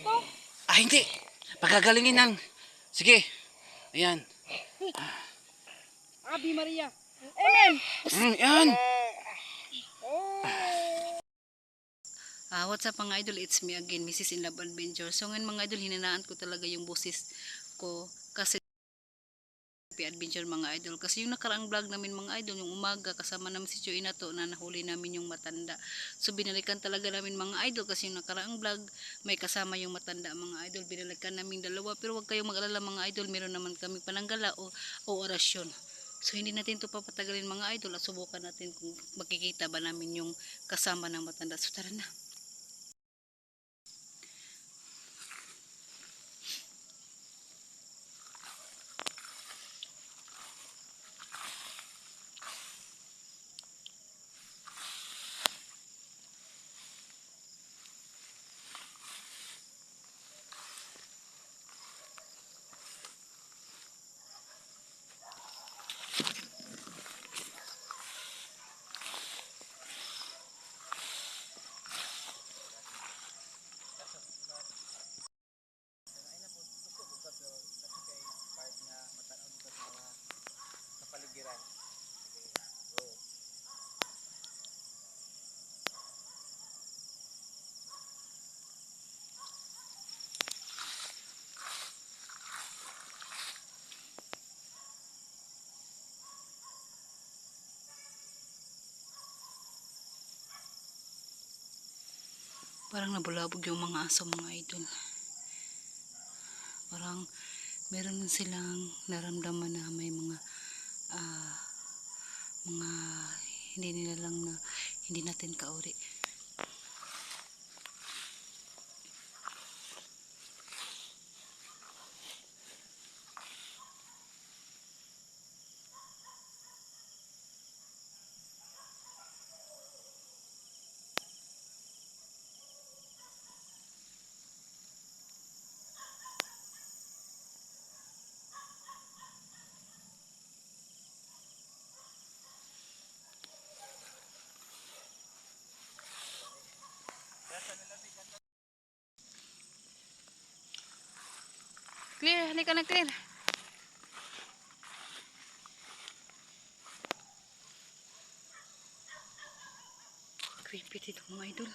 to? Ah, hindi. Pagagalingin lang. Sige. Ayan. Ave Maria. Amen. Yan. What's up mga idol, it's me again, Mrs. In Love Adventure. So ngayon mga idol, hinanaan ko talaga yung boses ko kasi adventure mga idol. Kasi yung nakaraang vlog namin mga idol, yung umaga, kasama namin si Joy na to na nahuli namin yung matanda. So binalikan talaga namin mga idol kasi yung nakaraang vlog, may kasama yung matanda mga idol. Binalikan namin dalawa, pero wag kayong mag-alala mga idol, meron naman kami pananggala o orasyon. So hindi natin to papatagalin mga idol at subukan natin kung makikita ba namin yung kasama ng matanda. So tara na. Parang nabulabog yung mga aso mga idol. Parang meron silang naramdaman na may ah, mga hindi nila lang na hindi natin kauri. Clear, halika na clear. Creepy dito mga idol.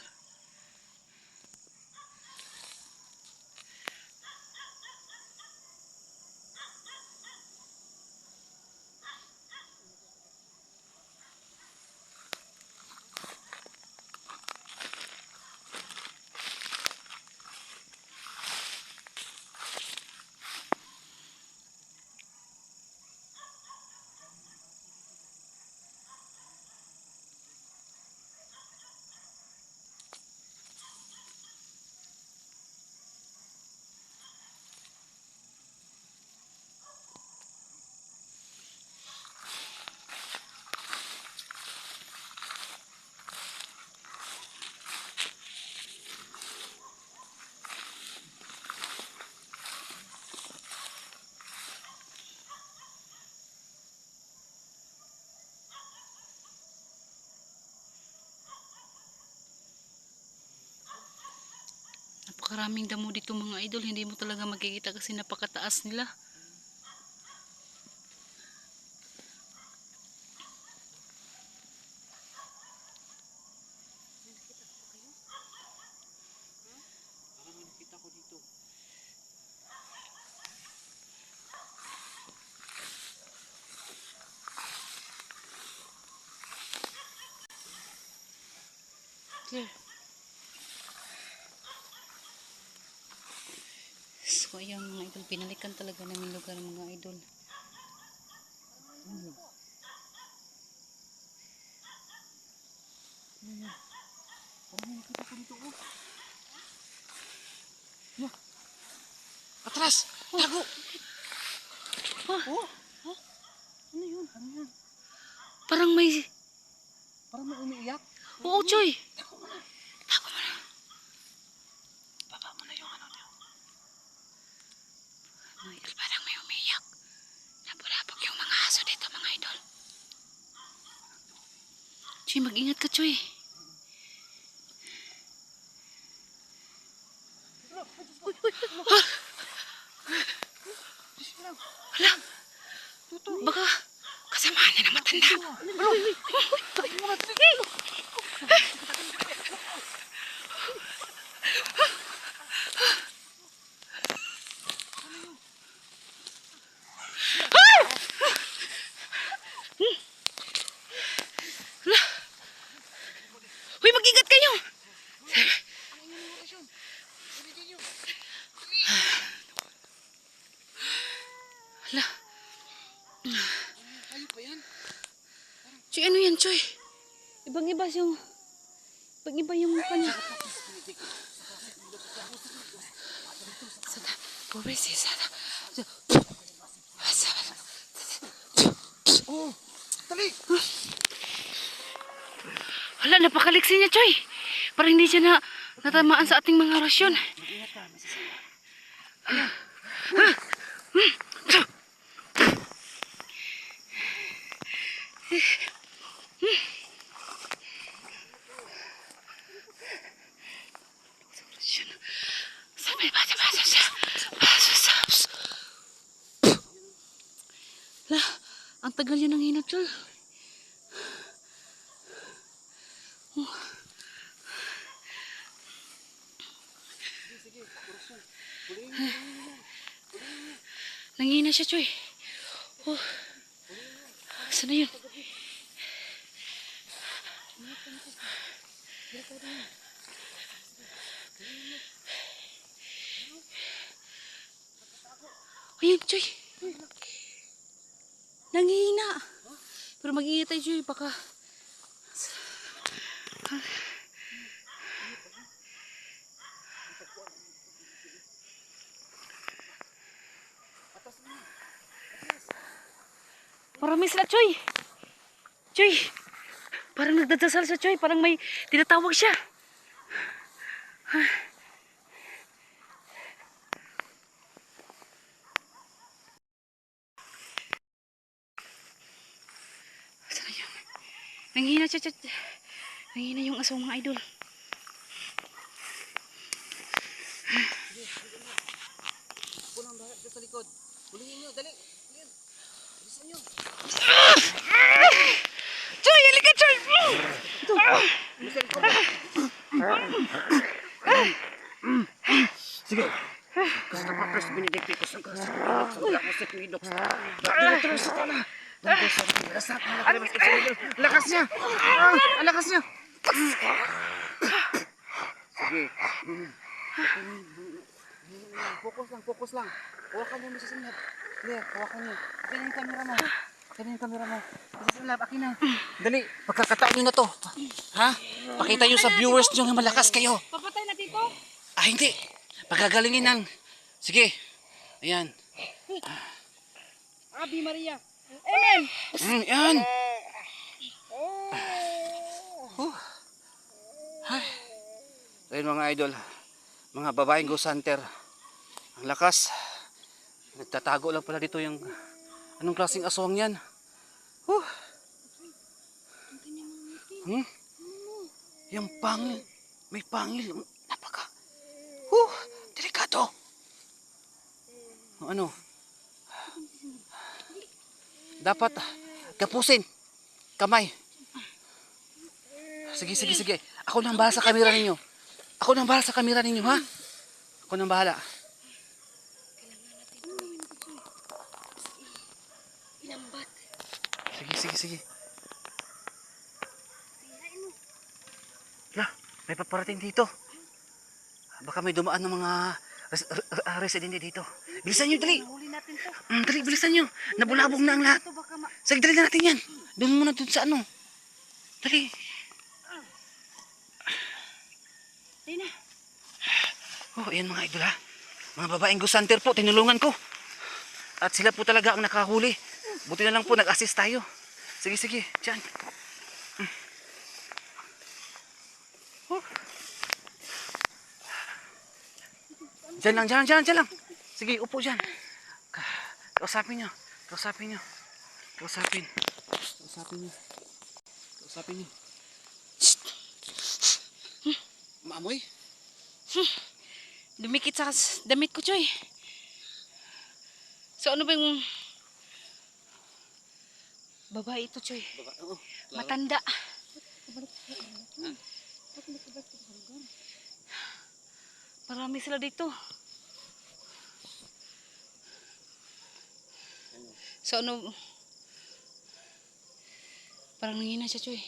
Napakaraming damo dito mga idol, hindi mo talaga makikita kasi napakataas nila. Nakita ko dito. Clear. So ayan mga idol, pinalikan talaga namin lugar mga idol. Atras! Tago! Oh, Ano yun? Ano yun? parang may... Parang may umiiyak. Oo, Choy! Baba mo na yung ano niyo. Mga idol, parang may umiyak. Nabulabog yung mga aso dito mga idol. Choy, mag-ingat ka Choy. Hala. Hayop ba yan? Choy, ano yan, Choy? Ibang-iba yung... Ibang-iba yung mukha niya. Sada, pobre si Sada. Oh, dali. Hala, napakaliksi niya, Choy. Parang hindi siya natamaan sa ating mga rasyon. Mag-ingat ka, may sasama. Sabi, basa siya. Basa siya. Hala, ang tagal niya ng hinat, Choy. Nangihina siya, Choy. Oh. Saan na yun? Ayun, Choy. Nangihina. Pero mag-iingat tayo, Choy. Baka... Marami sila, Choy. Choy. Parang nagdadasal siya, Choy. Parang may tinatawag siya. Saan na yun? Nanghina siya, Choy. Nanghina yung aso mga idol. Pulang bahat dyan sa likod. Hulingin nyo, dali. Dali. Bilisan nyo. Choy, halika, Choy! Bilisan ko. Sige. Kasi napapres Benedicticus ang kasi ako sa Pinidox. Dito sa tala. Dito sa Pinidox. Lakas niya. Ang lakas niya. Sige. Fokus lang. Hawakan mo sa sinlab. Clear, hawakan mo. Akin na yung camera mo. Akin na yung camera mo. Sa sinlab, akin na. Dali, pagkakataan nyo na to. Ha? Pakita nyo sa viewers nyo na malakas kayo. Papatay na dito? Ah, hindi. Pagagalingin ng... Sige. Ayan. Ave Maria. Amen. Yan. Ay. Ayun mga idol. Mga babaeng ghost hunter. Ang lakas. Nagtatago lang pala dito yung... Anong klaseng aswang yan? Yung pangil. May pangil. Napaka... Delikado. Ano? Dapat kapusin. Kamay. Sige. Ako nang bahala sa kamera ninyo. Ha? Ako nang bahala. Ilambat. Sige. Lah, may paparating dito. Baka may dumaan ng mga residente dito. Bilisan nyo, dali. Huli natin to. Dali, bilisan nyo. Nabulabog na ang lahat. Ito baka Sige, dali na natin yan. Doon muna dun sa ano. Dali. Dali na. Oh, ayan mga idol ha. Mga babaeng ghost hunter po, tinulungan ko. At sila po talaga ang nakahuli. Buti na lang po, nag-assist tayo. Sige, dyan. Dyan lang. Sige, upo dyan. Kausapin nyo. Maamoy? Dumikit sa damit ko, Choy. So ano ba yung... Babae ito, Choy. Oo. Matanda. Marami sila dito. So ano... Parang nangina siya, Choy.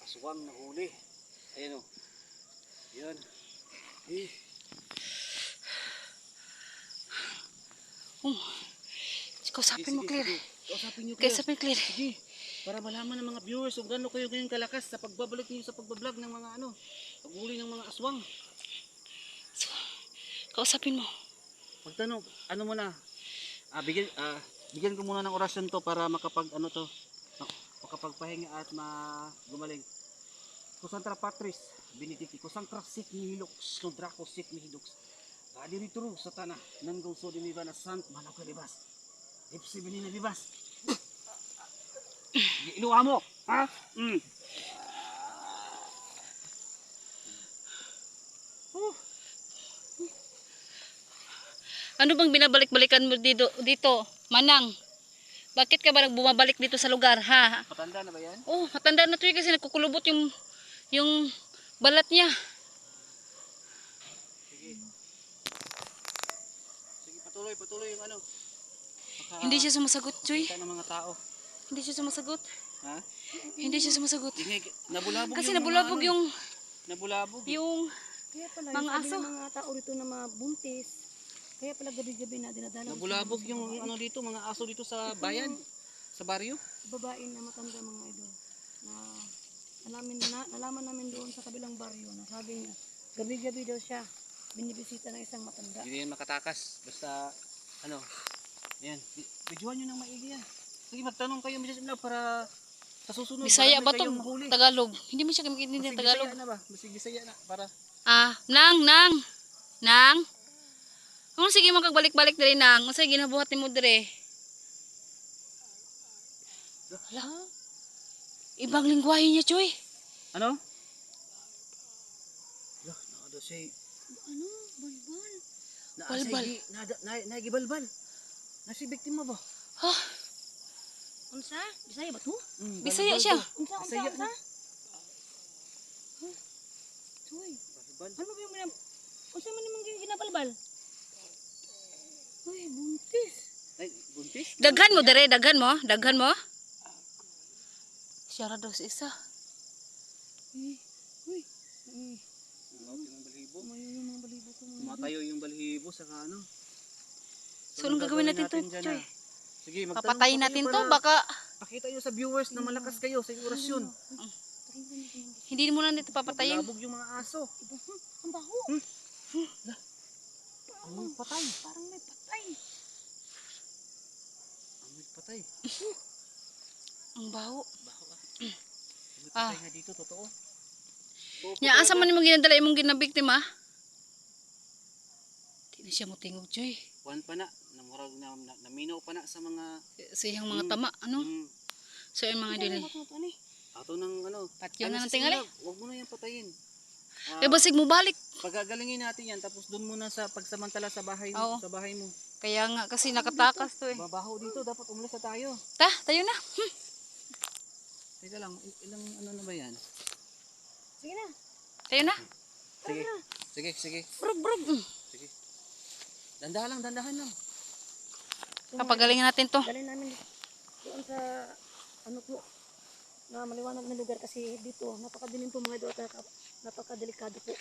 Aswang na huli. Ayan o. Yan. Kausapin mo, Clear. Kausapin niyo, Clear. Kausapin, Clear. Sige, para malaman ng mga viewers kung gaano kayo ganyan kalakas sa pagbabalik niyo sa pagbablog ng mga paghuli ng mga aswang. Kausapin mo. Pagtanong, ano muna, bigyan ko muna ng orasyon to para makapagpahinga at gumaling. Kusantra Patris, Benedicti, kusantra sit nihilux, kontrako sit nihidux. Adirituro sa tanah, nanggong so dimiba na sant, manok libas. Ipsi binina libas. Iluwa mo, ha? Ano bang binabalik-balikan mo dito, Manang? Bakit ka ba bumabalik dito sa lugar, ha? Matanda na ba yan? Oh, matanda na to kasi nagkukulubot yung balat niya. Sige. Sige, patuloy yung Hindi siya sumasagot, Joy. Kita ng mga tao. Hindi siya sumasagot. Ha? Hindi siya sumasagot. Nabulabog Kasi yung nabulabog yung nabulabog. yung Kaya pala, mga yung sabi aso. ng mga tao dito na mga buntis. Kaya pala gabi-gabi na dinadala. Nabulabog yung dito, mga aso dito sa bayan, sa baryo. Babae na matanda mga idol. Na nalaman namin doon sa kabilang baryo na sabi niya, gabi-gabi daw siya binibisita ng isang matanda. Hindi yan makatakas. Basta, yan. Videoan nyo ng maigi yan. Sige, magtanong kayo, Mrs. Imlaw, para sa susunod. Bisaya ba marami to? kayong mahuli. Tagalog. Hindi mo siya kamikitin ng Tagalog. Bisaya na ba? Masig Bisaya na, para. Nang. Kung sige makagbalik-balik diri nang, unsa ginabuhat nimo dire? Hala. Ibang lingwahe niya, Choy. Ano? Nakado siya. Ano? Balbal? Balbal. Nagibalbal. Nasi biktima ba? Ha? Unsa? Bisaya ba to? Bisaya balbal siya. to. Unsa? Bisaya na. Uy, Balbal. ano ba yung unsa man nimong ginabalbal? Uy, buntis. Ay, buntis? Daghan mo dire, daghan mo. Siya ra daw sa isa. Uy. Yung balihibo. Mayo yung mga balibo ko. Matayo yung balihibo sa ano. So anong gagawin natin to, dyan, Choy? Sige, magtanong Papatayin pa kayo natin to, para baka pakita nyo sa viewers na malakas kayo sa orasyon. hindi mo na dito papatayin. Nabulabog yung mga aso. Ang baho. Amoy patay. Parang may patay. Amoy patay. Ang baho. Baho Amoy patay nga dito, totoo. Nya asa man imong ginadala imong ginabiktima? Di na siya motingog, Choy. Kuan pa na, namurag naminaw pa na sa mga Sa iyang mga tama, ano? So yung mga dili. ato ng Patyo na ng si tingali. Sinag, huwag mo na yan patayin. Eh basig mo balik. Pagagalingin natin yan, tapos doon muna sa pagsamantala sa bahay mo. Oo. Sa bahay mo. Kaya nga kasi nakatakas to eh. Babaho dito, dapat umulas na tayo. Tayo na. Teka lang, ilang na ba yan? Sige na. Tayo na. Sige. Brug. Sige. Dandahan lang. Papagalingan natin to. Dalhin namin doon sa po na maliwanag na lugar kasi dito napakadilim po mga idol at napakadelikado po.